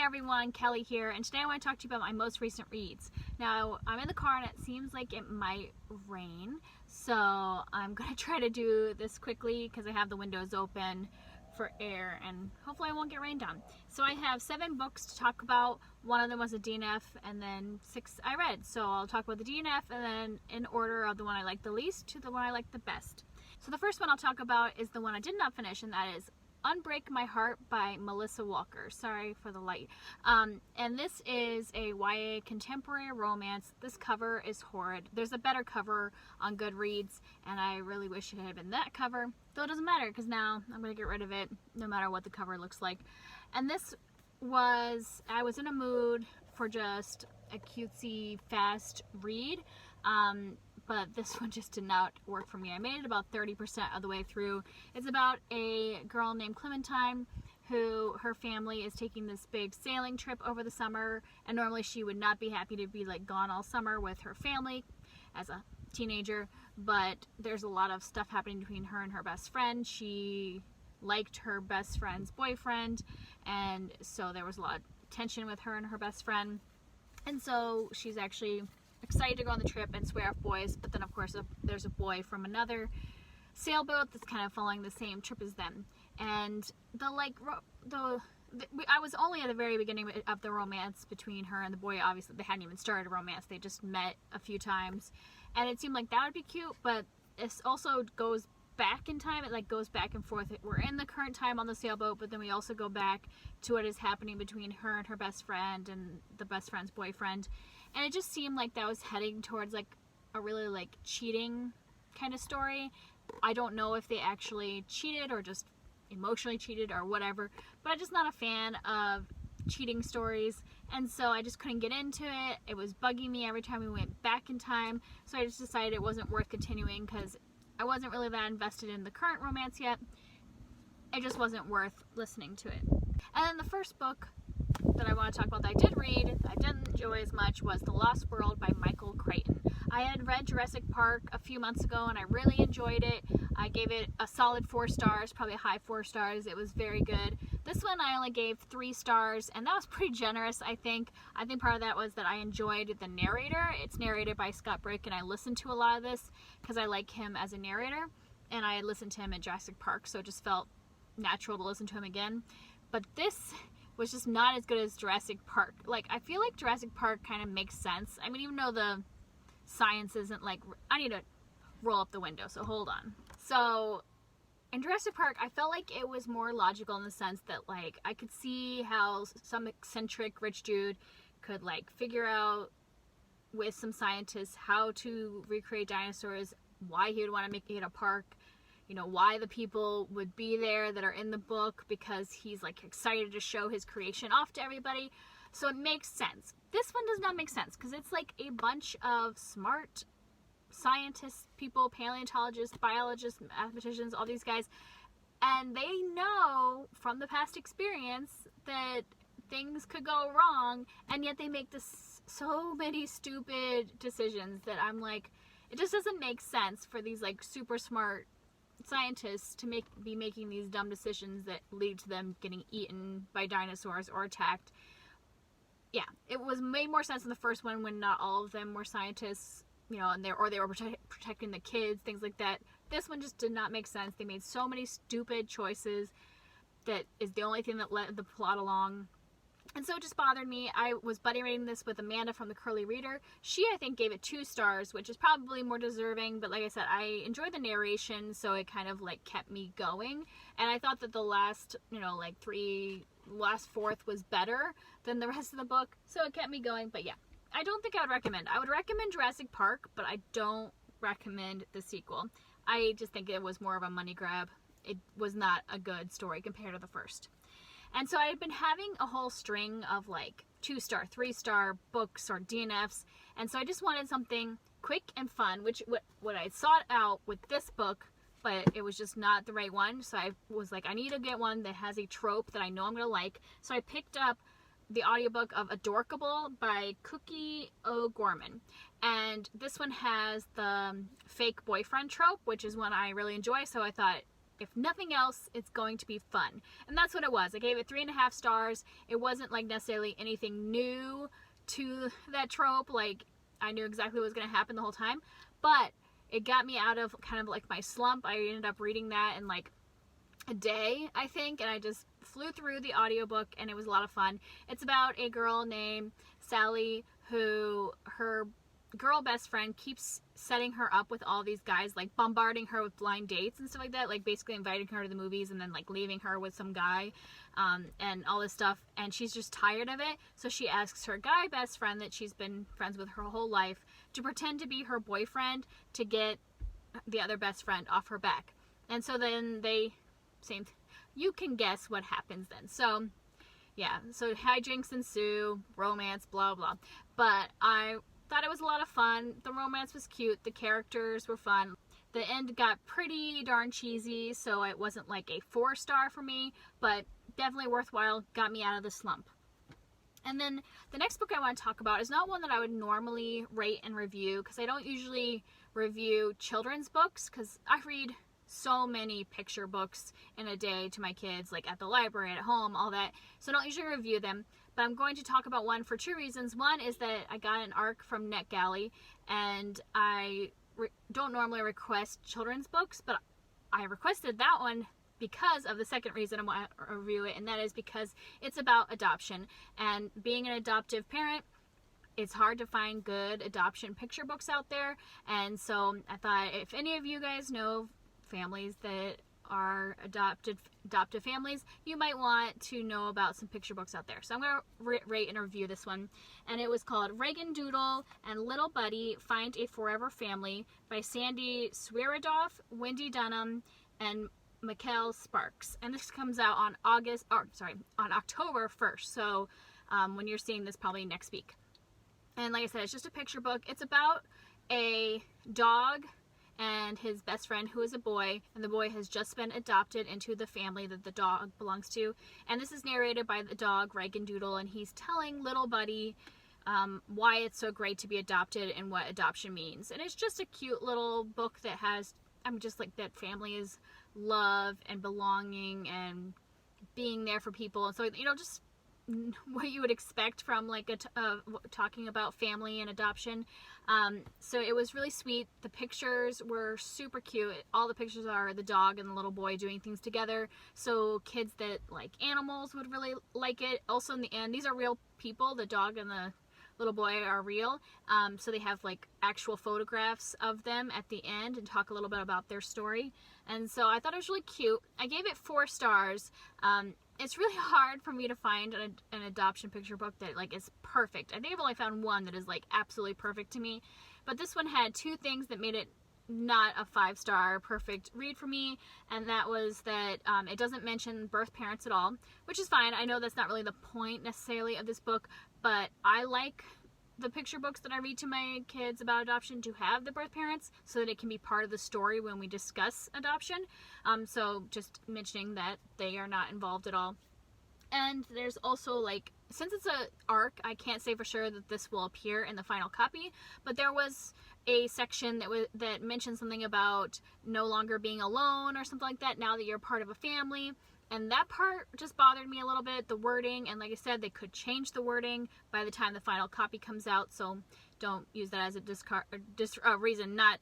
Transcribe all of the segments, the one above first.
everyone, Kelly here, and today I want to talk to you about my most recent reads. Now, I'm in the car and it seems like it might rain, so I'm going to try to do this quickly because I have the windows open for air and hopefully I won't get rained on. So I have 7 books to talk about. One of them was a DNF and then 6 I read. So I'll talk about the DNF and then in order of the one I like the least to the one I like the best. So the first one I'll talk about is the one I did not finish, and that is Unbreak My Heart by Melissa Walker. Sorry for the light. And this is a YA contemporary romance. This cover is horrid. There's a better cover on Goodreads, and I really wish it had been that cover. Though it doesn't matter, because now I'm going to get rid of it, no matter what the cover looks like. And this was, I was in a mood for just a cutesy, fast read. But this one just did not work for me. I made it about 30% of the way through. It's about a girl named Clementine who her family is taking this big sailing trip over the summer, and normally she would not be happy to be like gone all summer with her family as a teenager, but there's a lot of stuff happening between her and her best friend. She liked her best friend's boyfriend, and so there was a lot of tension with her and her best friend, and so she's actually excited to go on the trip and swear off boys, but then of course there's a boy from another sailboat that's kind of following the same trip as them. And I was only at the very beginning of the romance between her and the boy. Obviously they hadn't even started a romance, they just met a few times, and it seemed like that would be cute, but it also goes back in time. It like goes back and forth. We're in the current time on the sailboat, but then we also go back to what is happening between her and her best friend and the best friend's boyfriend. And it just seemed like that was heading towards like a really like cheating kind of story. I don't know if they actually cheated or just emotionally cheated or whatever, but I'm just not a fan of cheating stories, and so I just couldn't get into it. It was bugging me every time we went back in time, so I just decided it wasn't worth continuing because I wasn't really that invested in the current romance yet. It just wasn't worth listening to it. And then the first book that I want to talk about that I did read, that I didn't enjoy as much, was The Lost World by Michael Crichton. I had read Jurassic Park a few months ago and I really enjoyed it. I gave it a solid 4 stars, probably a high 4 stars. It was very good. This one I only gave 3 stars, and that was pretty generous, I think. I think part of that was that I enjoyed the narrator. It's narrated by Scott Brick, and I listened to a lot of this because I like him as a narrator, and I had listened to him at Jurassic Park, so it just felt natural to listen to him again. But this was just not as good as Jurassic Park. Like, I feel like Jurassic Park kind of makes sense. I mean, even though the science isn't like, I need to roll up the window, so hold on. So in Jurassic Park, I felt like it was more logical in the sense that like I could see how some eccentric rich dude could like figure out with some scientists how to recreate dinosaurs, why he would want to make it a park, you know, why the people would be there that are in the book, because he's like excited to show his creation off to everybody. So it makes sense. This one does not make sense because it's like a bunch of smart scientists, people, paleontologists, biologists, mathematicians, all these guys, and they know from the past experience that things could go wrong, and yet they make so many stupid decisions that I'm like, it just doesn't make sense for these like super smart scientists to be making these dumb decisions that lead to them getting eaten by dinosaurs or attacked. Yeah, it was made more sense in the first one when not all of them were scientists, you know, and they were protecting the kids, things like that. This one just did not make sense. They made so many stupid choices that is the only thing that led the plot along. And so it just bothered me. I was buddy rating this with Amanda from the Curly Reader. She, I think, gave it 2 stars, which is probably more deserving, but like I said, I enjoyed the narration, so it kind of like kept me going. And I thought that the last, you know, like last fourth was better than the rest of the book, so it kept me going. But yeah, I don't think I would recommend. I would recommend Jurassic Park, but I don't recommend the sequel. I just think it was more of a money grab. It was not a good story compared to the first. And so I've been having a whole string of like 2-star, 3-star books or DNFs, and so I just wanted something quick and fun, which what I sought out with this book, but it was just not the right one. So I was like, I need to get one that has a trope that I know I'm gonna like. So I picked up the audiobook of Adorkable by Cookie O'Gorman, and this one has the fake boyfriend trope, which is one I really enjoy, so I thought if nothing else, it's going to be fun. And that's what it was. I gave it 3.5 stars. It wasn't like necessarily anything new to that trope. Like, I knew exactly what was going to happen the whole time, but it got me out of kind of like my slump. I ended up reading that in like a day, I think, and I just flew through the audiobook, and it was a lot of fun. It's about a girl named Sally who, her girl best friend keeps setting her up with all these guys, like bombarding her with blind dates and stuff like that, like basically inviting her to the movies and then like leaving her with some guy, and all this stuff, and she's just tired of it. So she asks her guy best friend that she's been friends with her whole life to pretend to be her boyfriend to get the other best friend off her back. And so then you can guess what happens then. So yeah, so hijinks ensue, romance, blah blah, but I thought it was a lot of fun. The romance was cute, the characters were fun. The end got pretty darn cheesy, so it wasn't like a 4-star for me, but definitely worthwhile, got me out of the slump. And then the next book I want to talk about is not one that I would normally rate and review, because I don't usually review children's books, because I read so many picture books in a day to my kids, like at the library, at home, all that, so I don't usually review them. But I'm going to talk about one for 2 reasons. One is that I got an ARC from NetGalley, and I don't normally request children's books, but I requested that one because of the second reason I want to review it, and that is because it's about adoption. And being an adoptive parent, it's hard to find good adoption picture books out there, and so I thought if any of you guys know families that are adoptive families, you might want to know about some picture books out there. So I'm going to rate and review this one. And it was called Reagandoodle and Little Buddy Find a Forever Family by Sandy Swiridoff, Wendy Dunham, and Mikkel Sparks. And this comes out on October 1st. So when you're seeing this, probably next week. And like I said, it's just a picture book. It's about a dog and his best friend, who is a boy, and the boy has just been adopted into the family that the dog belongs to. And this is narrated by the dog Reagandoodle, and he's telling little Buddy why it's so great to be adopted and what adoption means. And it's just a cute little book that has, just like that family is love and belonging and being there for people. And so, just what you would expect from like talking about family and adoption. So it was really sweet. The pictures were super cute. All the pictures are the dog and the little boy doing things together, so kids that like animals would really like it. Also in the end, these are real people. The dog and the little boy are real, so they have like actual photographs of them at the end and talk a little bit about their story. And so I thought it was really cute. I gave it 4 stars. It's really hard for me to find an adoption picture book that like is perfect. I think I've only found one that is like absolutely perfect to me, but this one had 2 things that made it not a 5-star perfect read for me, and that was that it doesn't mention birth parents at all, which is fine. I know that's not really the point necessarily of this book, but I like the picture books that I read to my kids about adoption to have the birth parents so that it can be part of the story when we discuss adoption. So just mentioning that they are not involved at all. And there's also like, since it's a ARC, I can't say for sure that this will appear in the final copy, but there was a section that mentioned something about no longer being alone or something like that now that you're part of a family. And that part just bothered me a little bit, the wording, and like I said, they could change the wording by the time the final copy comes out, so don't use that as a reason not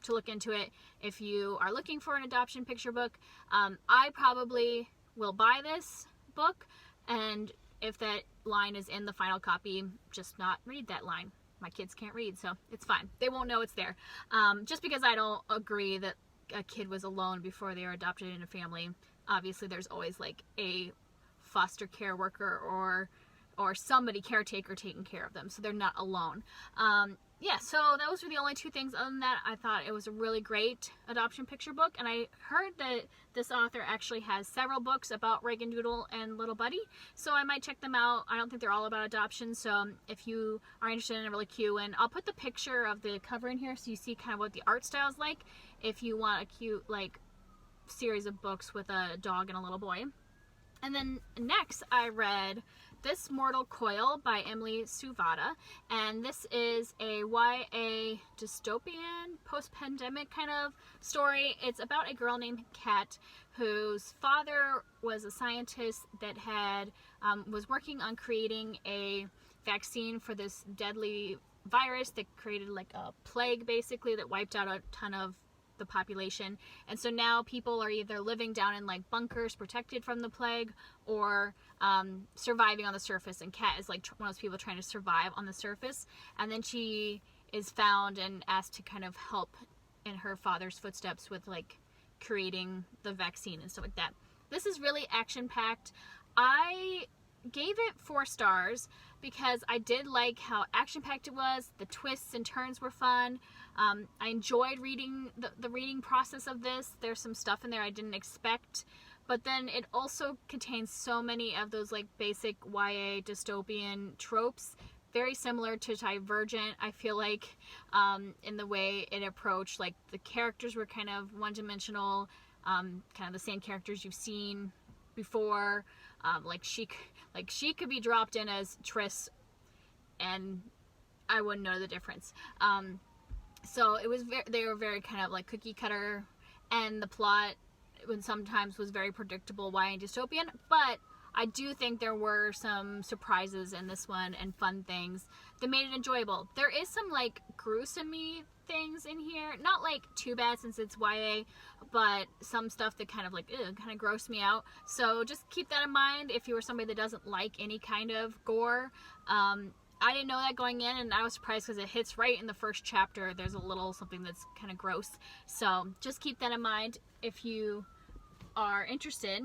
to look into it if you are looking for an adoption picture book. I probably will buy this book, and if that line is in the final copy, just not read that line. My kids can't read, so it's fine. They won't know it's there. Just because I don't agree that a kid was alone before they were adopted in a family. Obviously there's always like a foster care worker or somebody caretaker taking care of them, so they're not alone. Yeah, so those were the only 2 things. Other than that, I thought it was a really great adoption picture book, and I heard that this author actually has several books about Reagandoodle and Little Buddy, so I might check them out. I don't think they're all about adoption, so if you are interested in a really cute one, I'll put the picture of the cover in here so you see kind of what the art style is like if you want a cute like series of books with a dog and a little boy. And then next I read This Mortal Coil by Emily Suvada, and this is a YA dystopian, post-pandemic kind of story. It's about a girl named Kat whose father was a scientist that had was working on creating a vaccine for this deadly virus that created like a plague, basically, that wiped out a ton of the population. And so now people are either living down in like bunkers protected from the plague, or surviving on the surface, and Kat is like one of those people trying to survive on the surface. And then she is found and asked to kind of help in her father's footsteps with like creating the vaccine and stuff like that. This is really action-packed. I gave it 4 stars because I did like how action-packed it was. The twists and turns were fun. I enjoyed reading the reading process of this. There's some stuff in there I didn't expect, but then it also contains so many of those like basic YA dystopian tropes, very similar to Divergent. I feel like in the way it approached, like the characters were kind of one-dimensional, kind of the same characters you've seen before. Like she could be dropped in as Triss and I wouldn't know the difference. So it was they were very kind of like cookie cutter, and the plot sometimes was very predictable YA dystopian, but I do think there were some surprises in this one and fun things that made it enjoyable. There is some like gruesome-y things in here, not like too bad since it's YA, but some stuff that kind of like kind of grossed me out. So just keep that in mind if you were somebody that doesn't like any kind of gore. I didn't know that going in, and I was surprised because it hits right in the first chapter. There's a little something that's kind of gross. So just keep that in mind if you are interested.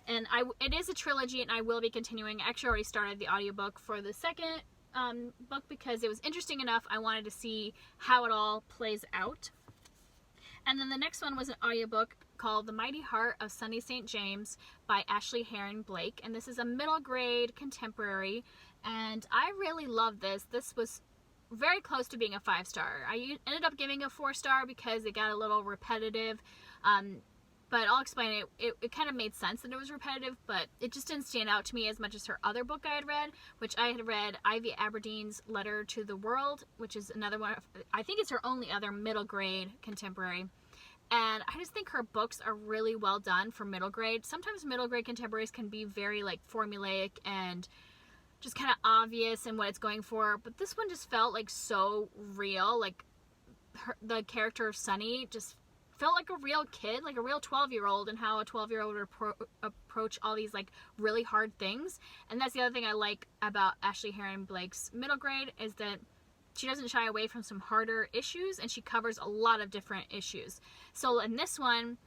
And it is a trilogy, and I will be continuing. I actually already started the audiobook for the second book because it was interesting enough. I wanted to see how it all plays out. And then the next one was an audiobook called The Mighty Heart of Sunny St. James by Ashley Herring Blake. And this is a middle grade contemporary. And I really love this. This was very close to being a 5-star. I ended up giving a 4-star because it got a little repetitive. But I'll explain it. It kind of made sense that it was repetitive, but it just didn't stand out to me as much as her other book I had read, which I had read Ivy Aberdeen's Letter to the World, which is another one. I think it's her only other middle grade contemporary. And I just think her books are really well done for middle grade. Sometimes middle grade contemporaries can be very like formulaic and just kind of obvious in what it's going for. But this one just felt like so real. Like the character of Sunny just felt like a real kid, like a real 12-year-old, and how a 12-year-old would approach all these like really hard things. And that's the other thing I like about Ashley Herring Blake's middle grade, is that she doesn't shy away from some harder issues, and she covers a lot of different issues. So in this one,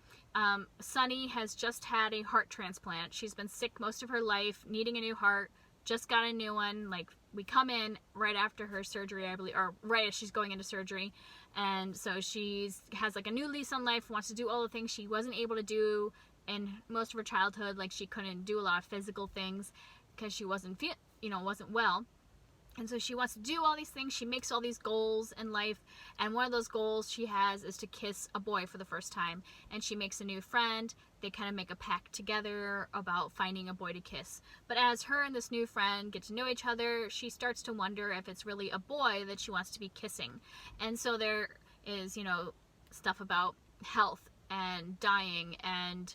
Sunny has just had a heart transplant. She's been sick most of her life, needing a new heart, just got a new one. Like, we come in right after her surgery, I believe, or right as she's going into surgery. And so she has like a new lease on life, wants to do all the things she wasn't able to do in most of her childhood. Like, she couldn't do a lot of physical things because she wasn't well. And so she wants to do all these things. She makes all these goals in life. And one of those goals she has is to kiss a boy for the first time. And she makes a new friend. They kind of make a pact together about finding a boy to kiss. But as her and this new friend get to know each other, she starts to wonder if it's really a boy that she wants to be kissing. And so there is, stuff about health and dying and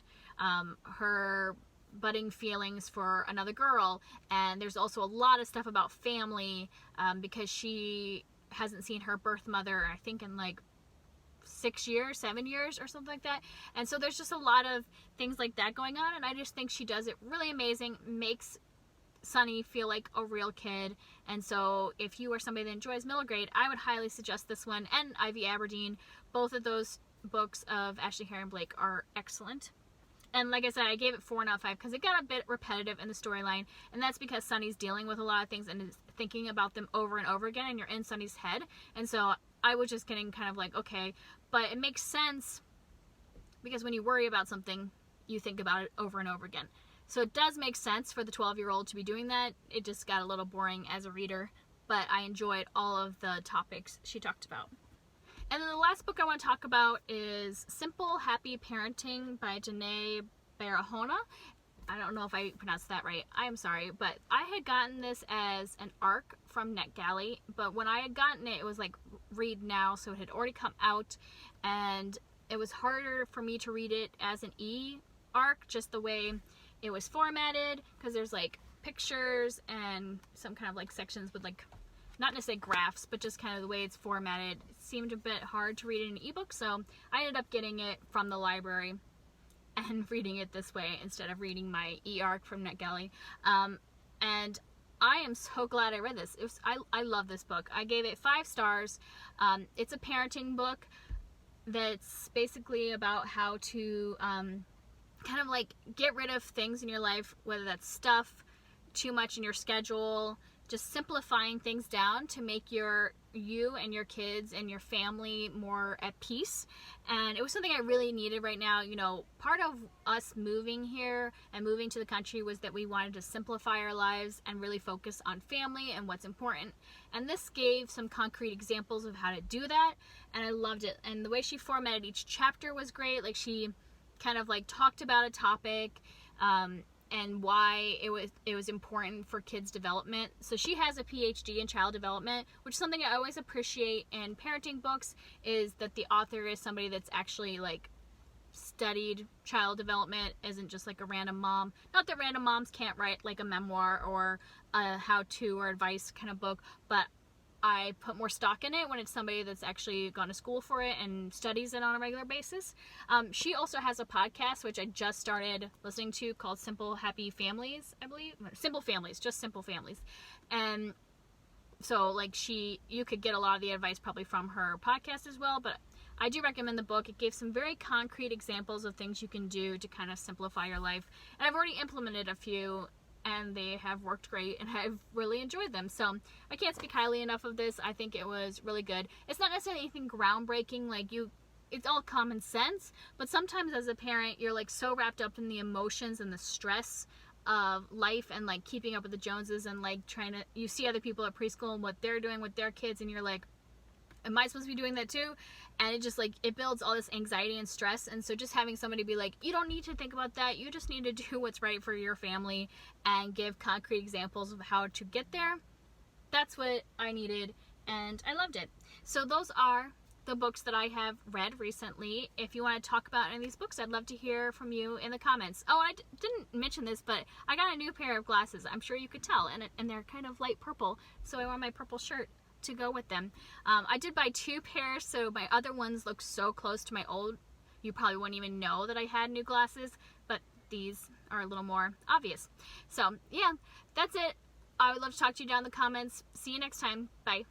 her budding feelings for another girl. And there's also a lot of stuff about family because she hasn't seen her birth mother, I think, in like 7 years or something like that. And so there's just a lot of things like that going on, and I just think she does it really amazing, makes Sunny feel like a real kid. And so if you are somebody that enjoys middle grade, I would highly suggest this one and Ivy Aberdeen. Both of those books of Ashley Herring Blake are excellent. And like I said, I gave it 4 out of 5 because it got a bit repetitive in the storyline, and that's because Sunny's dealing with a lot of things and is thinking about them over and over again, and you're in Sunny's head. And so I was just getting kind of like, okay, but it makes sense because when you worry about something, you think about it over and over again. So it does make sense for the 12-year-old to be doing that. It just got a little boring as a reader, but I enjoyed all of the topics she talked about. And then the last book I want to talk about is Simple Happy Parenting by Denaye Barahona. I don't know if I pronounced that right. I am sorry, but I had gotten this as an ARC from NetGalley, but when I had gotten it, it was like read now, so it had already come out, and it was harder for me to read it as an e-ARC, just the way it was formatted, because there's like pictures and some kind of like sections with like, not necessarily graphs, but just kind of the way it's formatted. It seemed a bit hard to read in an ebook, so I ended up getting it from the library and reading it this way instead of reading my e-ARC from NetGalley. And I am so glad I read this. I love this book. I gave it 5 stars. It's a parenting book that's basically about how to kind of like get rid of things in your life, whether that's stuff, too much in your schedule, just simplifying things down to make you and your kids and your family more at peace. And it was something I really needed right now. You know, part of us moving here and moving to the country was that we wanted to simplify our lives and really focus on family and what's important. And this gave some concrete examples of how to do that, and I loved it. And the way she formatted each chapter was great. Like, she kind of like talked about a topic, and why it was important for kids' development. So she has a PhD in child development, which is something I always appreciate in parenting books, is that the author is somebody that's actually like studied child development, isn't just like a random mom. Not that random moms can't write like a memoir or a how-to or advice kind of book, but I put more stock in it when it's somebody that's actually gone to school for it and studies it on a regular basis. She also has a podcast, which I just started listening to, called Simple Happy Families, I believe. Simple Families, just Simple Families. And so, like, you could get a lot of the advice probably from her podcast as well, but I do recommend the book. It gave some very concrete examples of things you can do to kind of simplify your life. And I've already implemented a few, and they have worked great, and I've really enjoyed them. So I can't speak highly enough of this. I think it was really good. It's not necessarily anything groundbreaking, it's all common sense, but sometimes as a parent, you're like so wrapped up in the emotions and the stress of life and like keeping up with the Joneses and like you see other people at preschool and what they're doing with their kids, and you're like, am I supposed to be doing that too? And it just like, it builds all this anxiety and stress. And so just having somebody be like, you don't need to think about that. You just need to do what's right for your family and give concrete examples of how to get there. That's what I needed, and I loved it. So those are the books that I have read recently. If you want to talk about any of these books, I'd love to hear from you in the comments. Oh, I didn't mention this, but I got a new pair of glasses. I'm sure you could tell, and they're kind of light purple, so I wore my purple shirt to go with them. I did buy 2 pairs, so my other ones look so close to my old, you probably wouldn't even know that I had new glasses, but these are a little more obvious. So yeah, that's it. I would love to talk to you down in the comments. See you next time. Bye.